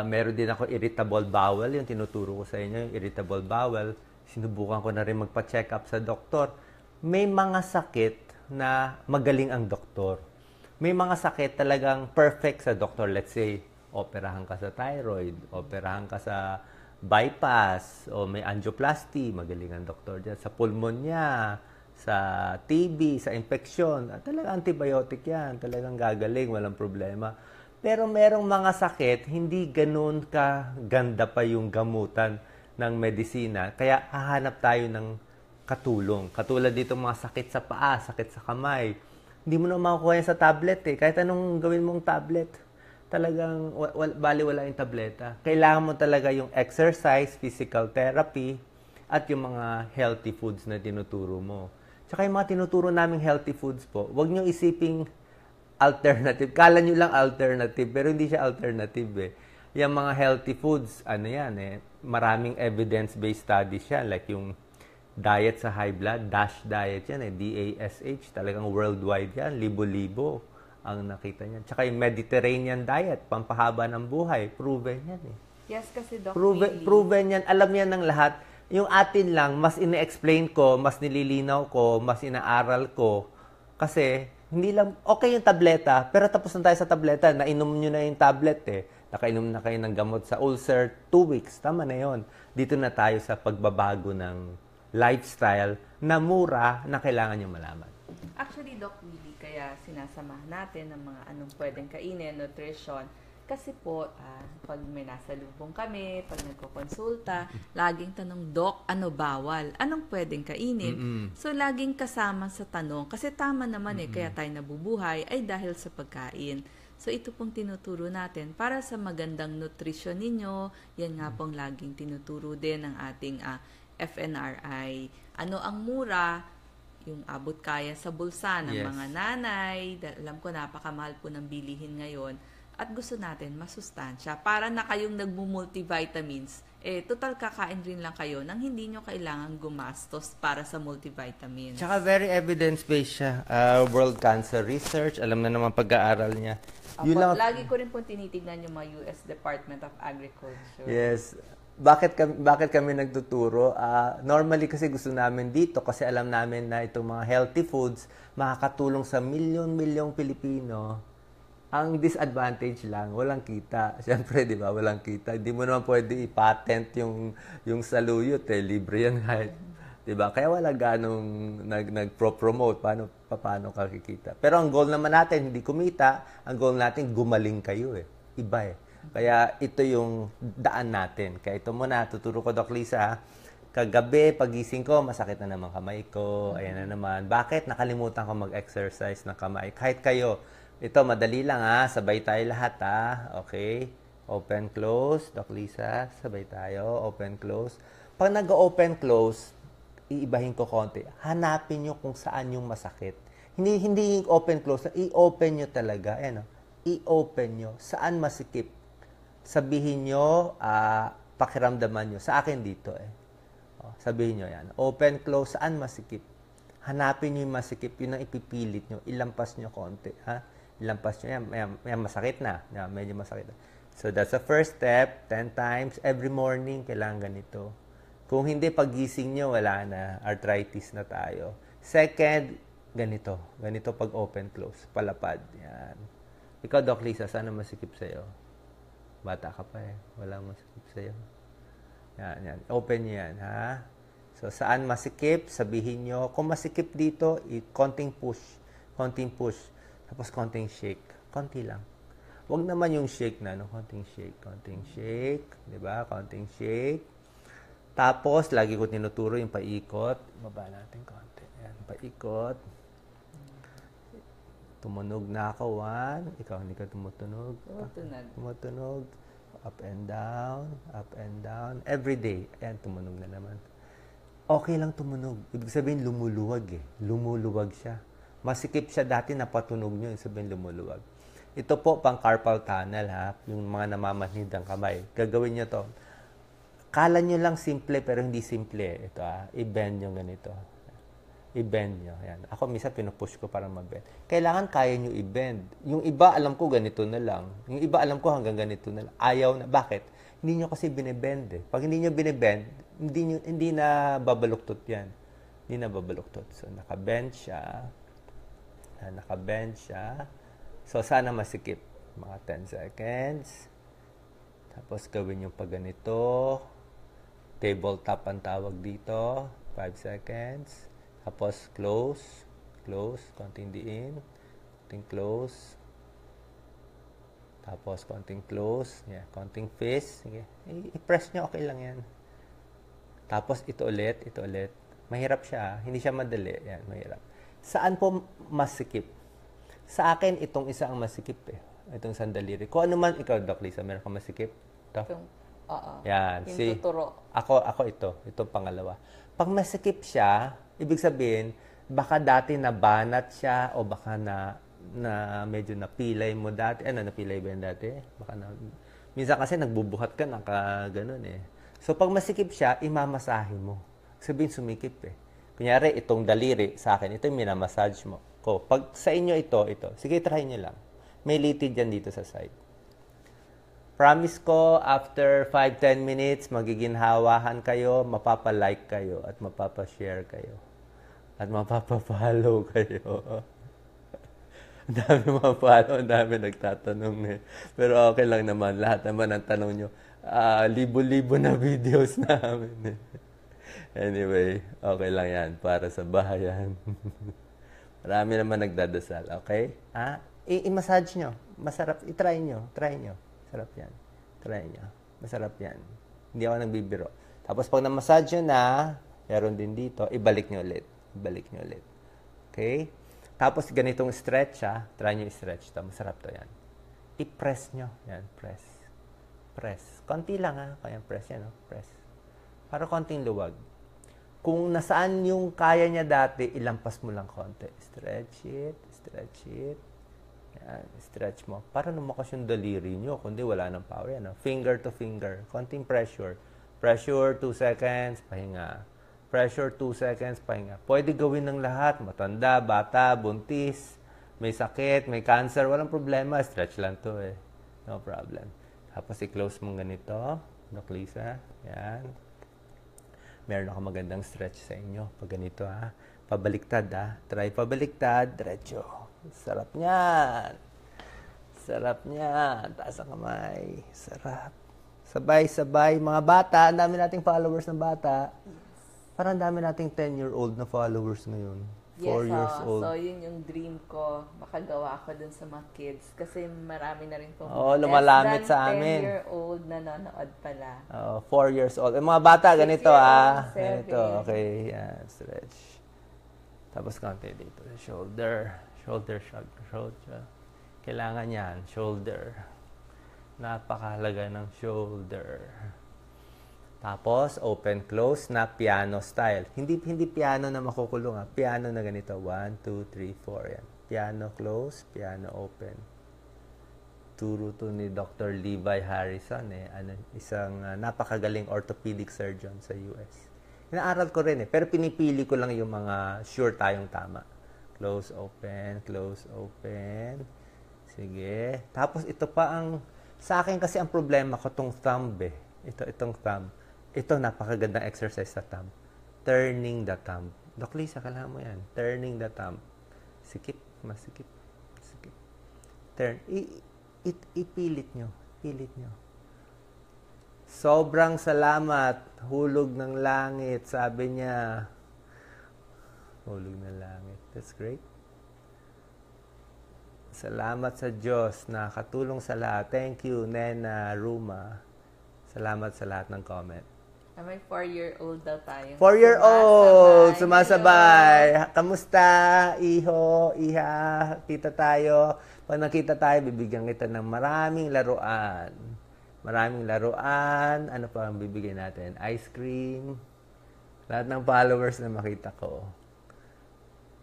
Meron din ako irritable bowel, yung tinuturo ko sa inyo, yung irritable bowel. Sinubukan ko na rin magpa-check up sa doktor. May mga sakit na magaling ang doktor. May mga sakit talagang perfect sa doktor. Let's say, operahan ka sa thyroid, operahan ka sa bypass, o may angioplasty, magaling ang doktor dyan. Sa pulmonya, sa TB, sa infection, talagang antibiotic yan. Talagang gagaling, walang problema. Pero merong mga sakit, hindi ganun ka ganda pa yung gamutan ng medisina. Kaya hahanap tayo ng katulong. Katulad dito mga sakit sa paa, sakit sa kamay. Hindi mo na makukuha yan sa tablet eh. Kahit anong gawin mong tablet, talagang baliwala yung tableta. Kailangan mo talaga yung exercise, physical therapy, at yung mga healthy foods na tinuturo mo. Tsaka yung mga tinuturo naming healthy foods po, huwag nyo isiping alternative. Kala nyo lang alternative, pero hindi siya alternative eh. Yung mga healthy foods, ano yan eh, maraming evidence-based studies yan. Like yung diet sa high blood, DASH diet yan eh, DASH, talagang worldwide yan, libo-libo ang nakita niyan. Tsaka yung Mediterranean diet, pampahaba ng buhay, proven yan eh. Yes, kasi Doc, Proven yan, alam yan ng lahat. Yung atin lang, mas ine-explain ko, mas nililinaw ko, mas inaaral ko. Kasi, hindi lang, okay yung tableta, pero tapos na tayo sa tableta, nainom nyo na yung tablet eh. Nakainom na kayo ng gamot sa ulcer, 2 weeks, tama na yon. Dito na tayo sa pagbabago ng lifestyle na mura na kailangan nyo malaman. Actually, Doc Willie, kaya sinasamahan natin ng mga anong pwedeng kainin, nutrition. Kasi po, pag may nasa lubong kami, pag nagkokonsulta, laging tanong, Doc, ano bawal? Anong pwedeng kainin? So, laging kasama sa tanong. Kasi tama naman kaya tayo nabubuhay ay dahil sa pagkain. So, ito pong tinuturo natin para sa magandang nutrisyon ninyo. Yan nga pong laging tinuturo din ng ating FNRI. Ano ang mura? Yung abot kaya sa bulsa ng mga nanay. Alam ko napakamahal po ng bilihin ngayon. At gusto natin masustansya. Para na kayong nagmumultivitamins, total kakain rin lang kayo nang hindi nyo kailangan gumastos para sa multivitamins. Tsaka very evidence-based siya. World Cancer Research, alam na naman pag-aaral niya. Lagi ko rin po tinitignan yung mga US Department of Agriculture. Yes. Bakit kami nagtuturo? Normally kasi gusto namin dito kasi alam namin na itong mga healthy foods makakatulong sa milyon-milyong Pilipino. Ang disadvantage lang, walang kita. Siyempre, di ba, walang kita. Hindi mo naman pwede i-patent yung saluyot eh. Libre yan kahit. Di ba? Kaya wala ganong nag-promote. Paano kakikita? Pero ang goal naman natin, hindi kumita. Ang goal natin, gumaling kayo eh. Iba eh. Kaya ito yung daan natin. Kaya ito muna, tuturo ko Doc Lisa. Kagabi, pagising ko, masakit na naman kamay ko. Ayan na naman. Bakit? Nakalimutan ko mag-exercise ng kamay. Kahit kayo, ito madali lang sabay tayo lahat Okay? Open, close. Doc Lisa, sabay tayo. Open, close. Pag nag-open, close, iibahin ko konti. Hanapin nyo kung saan yung masakit. Hindi open, close. I-open nyo talaga. Ayan, I-open nyo. Saan masikip? Sabihin nyo, pakiramdaman nyo. Sa akin dito sabihin nyo yan. Open, close, saan masikip? Hanapin nyo yung masikip. Yun ang ipipilit nyo. Ilampas nyo konti. Ilampas nyo. Yan, masakit na. Yan, medyo masakit na. So, that's the first step. 10 times. Every morning, kailangan ganito. Kung hindi, pagising nyo, wala na. Arthritis na tayo. Second, ganito. Ganito pag open, close. Palapad. Yan. Ikaw, Doc Lisa, saan masikip sa'yo? Bata ka pa Walang masikip sa'yo. Yan. Open nyo yan, So, saan masikip? Sabihin nyo. Kung masikip dito, konting push. Konting push. Tapos, konting shake. Konti lang. Huwag naman yung shake na, konting shake. Konting shake. Diba? Konting shake. Tapos, lagi ko tinuturo yung paikot. Baba natin konti. Yan, paikot. Tumunog na ako, 1. Ikaw, hindi ka tumutunog. Tumutunog. Up and down. Up and down. Every day. Ayan, tumunog na naman. Okay lang tumunog. Ibig sabihin, lumuluwag Lumuluwag siya. Masikip siya dati, napatunog nyo. Ibig sabihin, lumuluwag. Ito po, pang carpal tunnel, Yung mga namamanhid ng kamay. Gagawin nyo to. Akala nyo lang simple, pero hindi simple. Ito i-bend nyo ganito. I-bend nyo. Yan. Ako minsan pinupush ko para ma-bend. Kailangan kaya nyo i-bend. Yung iba, alam ko ganito na lang. Yung iba, alam ko hanggang ganito na lang. Ayaw na. Bakit? Hindi nyo kasi binibend eh. Pag hindi nyo binibend, hindi na babaluktot yan. Hindi na babaluktot. So, naka-bend siya. Naka-bend siya. So, sana masikip. Mga 10 seconds. Tapos, gawin yung pag ganito. Tabletop ang tawag dito. 5 seconds. Tapos, close. Close. Konting diin. Konting close. Tapos, konting close. Yeah, konting fist. Sige. I-press nyo. Okay lang yan. Tapos, ito ulit. Ito ulit. Mahirap siya. Hindi siya madali. Yan, mahirap. Saan po masikip? Sa akin, itong isa ang masikip eh. Itong sandaliri. Kung ano man, ikaw, Doc Lisa, meron ka masikip? Ito? Yan. Yung tuturo. Ako ito. Itong pangalawa. Pag masikip siya, ibig sabihin, baka dati nabanat siya o baka na medyo napilay mo dati. Napilay ba yan dati? Minsan kasi nagbubuhat ka, ganun eh. So, pag masikip siya, imamasahe mo. Sabihin, sumikip eh. Kunyari, itong daliri sa akin, ito yung minamassage mo. Pag sa inyo ito. Sige, try nyo lang. May litid yan dito sa side. Promise ko, after 5-10 minutes, magiginhawahan kayo, mapapalike kayo, at mapapashare kayo. At mapapapollow kayo. Ang dami mapapollow, ang dami nagtatanong eh. Pero okay lang naman, lahat naman ang tanong nyo. Libo-libo na videos namin eh. Anyway, okay lang yan para sa bayan. Marami naman nagdadasal, okay? I-massage nyo. Masarap. I-try nyo. Masarap yan. Try nyo. Masarap yan. Hindi ako nagbibiro. Tapos pag na-massage nyo na, meron din dito, ibalik nyo ulit. Okay? Tapos ganitong stretch try nyo i-stretch to. Masarap to yan. I-press nyo. Yan, press. Konti lang Kaya press yan, press. Para konting luwag. Kung nasaan yung kaya niya dati, ilampas mo lang konti. Stretch it. Yan, stretch mo. Para lumakas yung daliri nyo. Kundi wala ng power yan. Finger to finger. Konting pressure. Pressure, 2 seconds, pahinga. Pressure, 2 seconds, pahinga. Pwede gawin ng lahat. Matanda, bata, buntis, may sakit, may cancer. Walang problema. Stretch lang to eh. No problem. Tapos i-close mo ganito. Doc Lisa. Yan. Meron ako magandang stretch sa inyo. Pag ganito Pabaliktad Try pabaliktad. Diretso. Sarap niyan. Taas ang kamay. Sarap. Sabay-sabay. Mga bata, ang dami nating followers ng bata. Parang dami nating 10-year-old na followers ngayon. 4 years old. So, yun yung dream ko. Makagawa ako dun sa mga kids. Kasi marami na rin pong lumalamit sa amin. 10-year-old na nanonood pala. 4 years old. Mga bata, ganito 6-year-old, 7. Ganito, okay. Yan, stretch. Tapos konti dito. Shoulder. Kailangan yan. Shoulder. Napakahalaga ng shoulder. Tapos, open, close na piano style. Hindi piano na makukulong Piano na ganito. 1, 2, 3, 4. Yan. Piano close, piano open. Turo to ni Dr. Levi Harrison isang napakagaling orthopedic surgeon sa US. Inaaral ko rin pero pinipili ko lang yung mga sure tayong tama. Close, open, close, open. Sige. Tapos ito pa sa akin kasi ang problema ko tong thumb itong thumb. Ito, napakagandang exercise sa thumb. Turning the thumb. Doc Lisa, kailangan mo yan. Turning the thumb. Sikip. Turn. Ipilit nyo. Sobrang salamat. Hulog ng langit. Sabi niya. Hulog ng langit. That's great. Salamat sa Diyos na katulong sa lahat. Thank you, Nena Ruma. Salamat sa lahat ng comment. May 4-year-old daw tayo. 4-year-old! Sumasabay! Kamusta? Iho, iha, kita tayo. Pag nakita tayo, bibigyan kita ng maraming laruan. Ano pa ang bibigyan natin? Ice cream. Lahat ng followers na makita ko.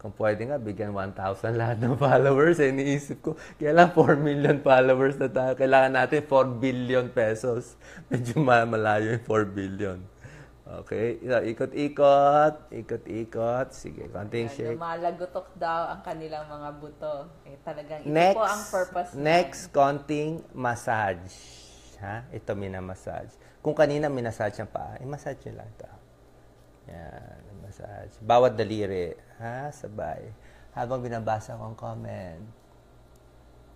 Kung pwede nga, bigyan 1,000 lahat ng followers. Iniisip ko, kaya lang 4 million followers na tayo. Kailangan natin 4 billion pesos. Medyo malayo yung 4 billion. Okay, ikot-ikot, ikot-ikot. Sige, konting shake. Lumalagotok daw ang kanilang mga buto. Talagang ito Next, po ang purpose next, konting massage. Ha? Ito, minamassage. Kung kanina minamassage ang paa, i-massage nyo lang ito. Yan, massage. Bawat daliri. Ha? Sabay. Habang binabasa ko ang comment.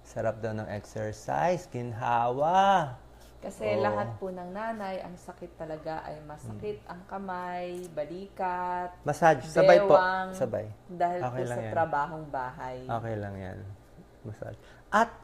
Sarap daw ng exercise. Ginhawa. Kasi lahat po ng nanay, ang sakit talaga ay masakit ang kamay, balikat, Massage. Sabay po. bewang, Sabay. Dahil Okay po lang sa yan. trabahong bahay. Okay lang yan. Massage. At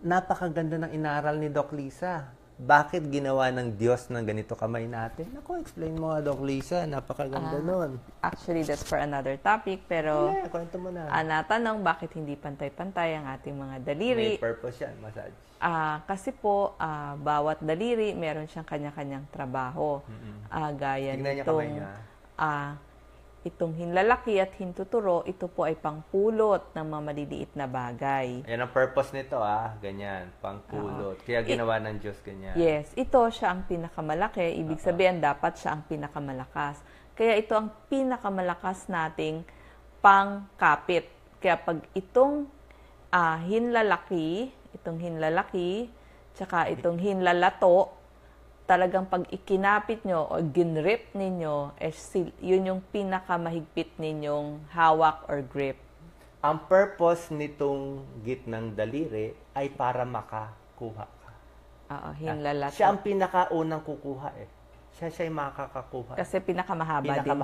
napakaganda ng inaral ni Doc Lisa. Bakit ginawa ng Diyos ng ganito kamay natin? Naku, explain mo nga, Doc Lisa. Napakaganda nun. Actually, that's for another topic. Pero Kwento mo na. natanong bakit hindi pantay-pantay ang ating mga daliri. May purpose yan, massage. Kasi po, bawat daliri, meron siyang kanya-kanyang trabaho. Gaya Tignan niya kamay nitong niya. itong hinlalaki at hintuturo, ito po ay pangpulot ng mga maliliit na bagay. Yan ang purpose nito, ganyan, pangpulot. Kaya ginawa ng Diyos ganyan. Yes, ito siya ang pinakamalaki. Ibig sabihin, dapat siya ang pinakamalakas. Kaya ito ang pinakamalakas nating pangkapit. Kaya pag itong hinlalaki, tsaka itong hinlalato, talagang pag ikinapit nyo o ginrip ninyo, yun yung pinakamahigpit ninyong hawak or grip. Ang purpose nitong gitnang daliri ay para makakuha ka. Oo, hinlalato. Siya ang pinakaunang kukuha Siya yung makakakuha. Kasi pinakamahaba din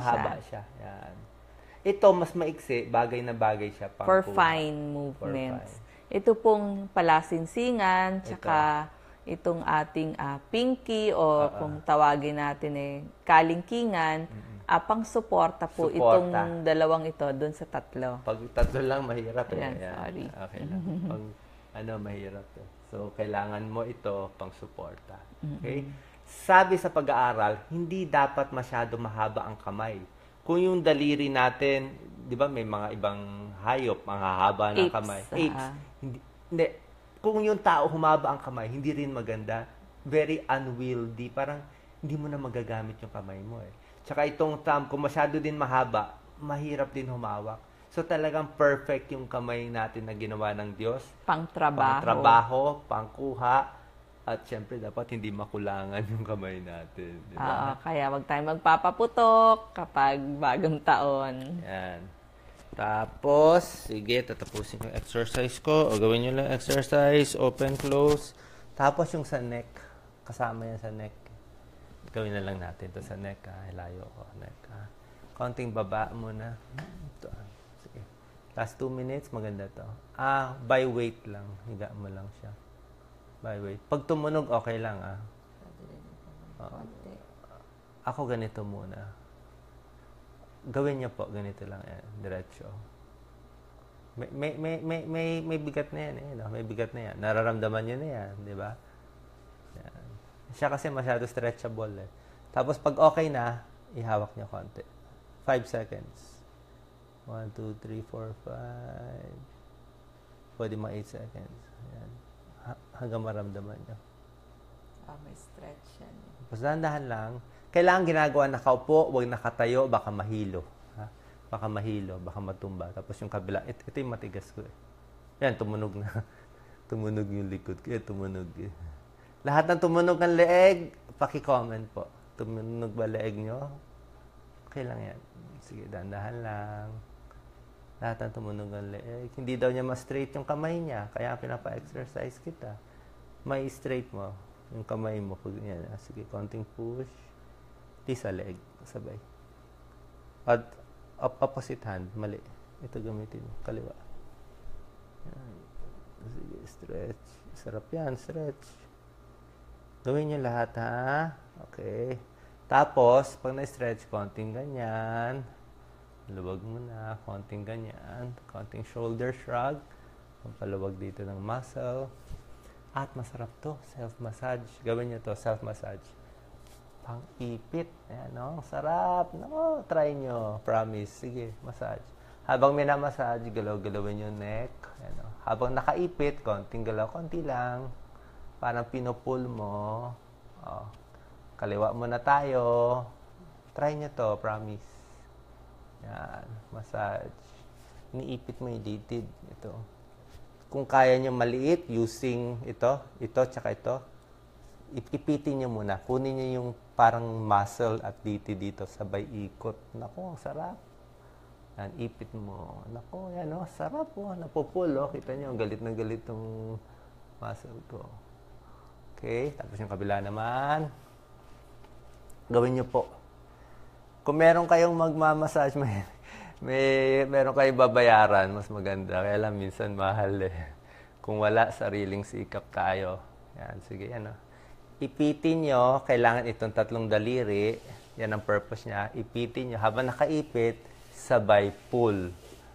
siya. Yan. Ito, mas maiksi, bagay na bagay siya. For fine movements. Ito pong palasinsingan, tsaka itong ating pinky o kung tawagin natin kalingkingan, pang-suporta po itong dalawang ito doon sa tatlo. Pag tatlo lang, mahirap Yan, sorry. Okay lang. Pag mahirap So, kailangan mo ito pang-suporta. Okay? Sabi sa pag-aaral, hindi dapat masyado mahaba ang kamay. Kung yung daliri natin, di ba may mga ibang hayop, mga haba ng kamay. Apes. Hindi. Kung yung tao humaba ang kamay, hindi rin maganda. Very unwieldy. Parang hindi mo na magagamit yung kamay mo Tsaka itong thumb, kung masyado din mahaba, mahirap din humawak. So talagang perfect yung kamay natin na ginawa ng Diyos. Pang-trabaho. Pangkuha. At syempre, dapat hindi makulangan yung kamay natin. Diba? Kaya wag tayong magpapaputok kapag bagong taon. Yan. Tapos, sige, tatapusin yung exercise ko. O gawin nyo lang exercise, open, close. Tapos yung sa neck. Kasama yan sa neck. Gawin na lang natin ito sa neck. Ilayo ko. Neck. Konting baba muna. Ito. Sige. Last 2 minutes, maganda to. By weight lang. Higa mo lang siya. By weight. Pag tumunog, okay lang Ako ganito muna. Gawin niyo po, ganito lang yan, diretso. May bigat na yan no? May bigat na yan. Nararamdaman niyo na yan, di ba? Yan. Siya kasi masyado stretchable Tapos pag okay na, ihawak niyo konti. 5 seconds. 1, 2, 3, 4, 5. Pwede mga 8 seconds. Yan. Hanggang maramdaman niyo. May stretch yan. Tapos dahan-dahan lang. Kailangan ginagawa nakaupo, huwag nakatayo, baka mahilo. Baka mahilo, baka matumba. Tapos yung kabila, ito yung matigas ko Yan, tumunog na. Tumunog yung likod ko. Tumunog Lahat ng tumunog ng leeg, paki-comment po. Tumunog ba leeg nyo? Okay lang yan. Sige, dahan-dahan lang. Lahat ng tumunog ng leeg. Hindi daw niya ma-straight yung kamay niya. Kaya pinapa-exercise kita. May straight mo. Yung kamay mo. Yan. Sige, konting push. Sa leg, sabay. At opposite hand, mali. Ito gamitin mo, kaliwa. Yan. Sige, stretch. Sarap yan, stretch. Gawin nyo lahat, Okay. Tapos, pag na-stretch, konting ganyan. Luwag mo na, konting ganyan. Konting shoulder shrug. Pampaluwag dito ng muscle. At masarap to, self-massage. Gawin nyo to, self-massage. Pang-ipit. Ayan, no? Sarap. No, try nyo. Promise. Sige, massage. Habang minamassage, galaw-galawin yung neck. Ano. Habang nakaipit, konting galaw, konti lang. Parang pinupul mo. Oh. Kaliwa muna tayo. Try nyo to, promise. Yan, massage. Iniipit mo yung litid. Ito. Kung kaya nyo maliit, using ito, tsaka ito, ipitin nyo muna. Kunin nyo yung parang muscle at litid dito, sabay ikot. Naku, ang sarap. Yan, ipit mo. Naku, yan o, sarap o. Napupul o. Kita nyo, galit na galit yung muscle ko. Okay, tapos yung kabila naman. Gawin nyo po. Kung meron kayong magmamassage, meron kayong babayaran, mas maganda. Kaya lang, minsan mahal eh. Kung wala, sariling sikap tayo. Yan, sige, ano. Ipitin nyo, kailangan itong 3 daliri. Yan ang purpose niya. Ipitin nyo, habang nakaipit, sabay pull.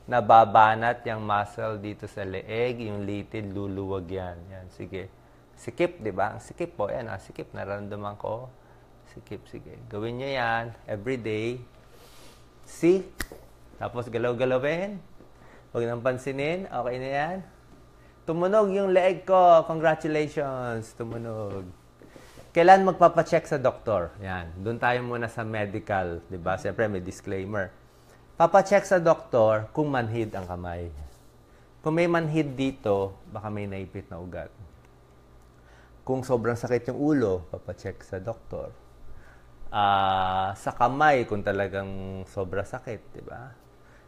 Nababanat yung muscle dito sa leeg, yung litid, luluwag yan. Yan, sige. Sikip, di ba? Ang sikip po, yan, sikip, nararamdaman ko. Sikip, sige. Gawin nyo yan, everyday. See? Tapos galaw-galawin. Huwag nang pansinin. Okay na yan. Tumunog yung leeg ko. Congratulations. Tumunog. Kailan magpapacheck sa doktor? Yan. Doon tayo muna sa medical. Diba? Siyempre may disclaimer. Papacheck sa doktor kung manhid ang kamay. Kung may manhid dito, baka may naipit na ugat. Kung sobrang sakit yung ulo, papacheck sa doktor. Sa kamay, kung talagang sobra sakit, di ba?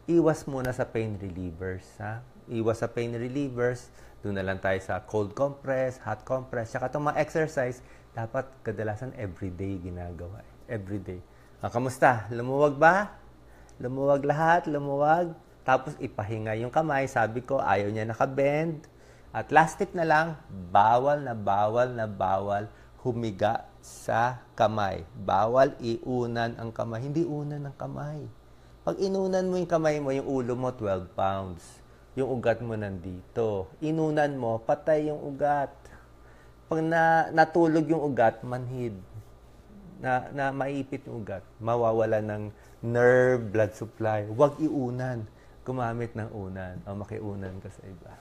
Iwas muna sa pain relievers, ha? Iwas sa pain relievers, doon na lang tayo sa cold compress, hot compress, saka itong mga exercise, dapat kadalasan everyday ginagawa. Everyday. Kamusta? Lumuwag ba? Lumuwag lahat, lumuwag. Tapos ipahinga yung kamay, sabi ko, ayaw niya nakabend. At last tip na lang, bawal humiga sa kamay. Bawal iunan ang kamay. Hindi unan ang kamay. Pag inunan mo yung kamay mo, yung ulo mo, 12 pounds. Yung ugat mo nandito. Inunan mo, patay yung ugat. Pag natulog yung ugat, manhid. Na maipit yung ugat. Mawawala ng nerve, blood supply. Huwag iunan. Gumamit ng unan. O makiunan ka sa iba.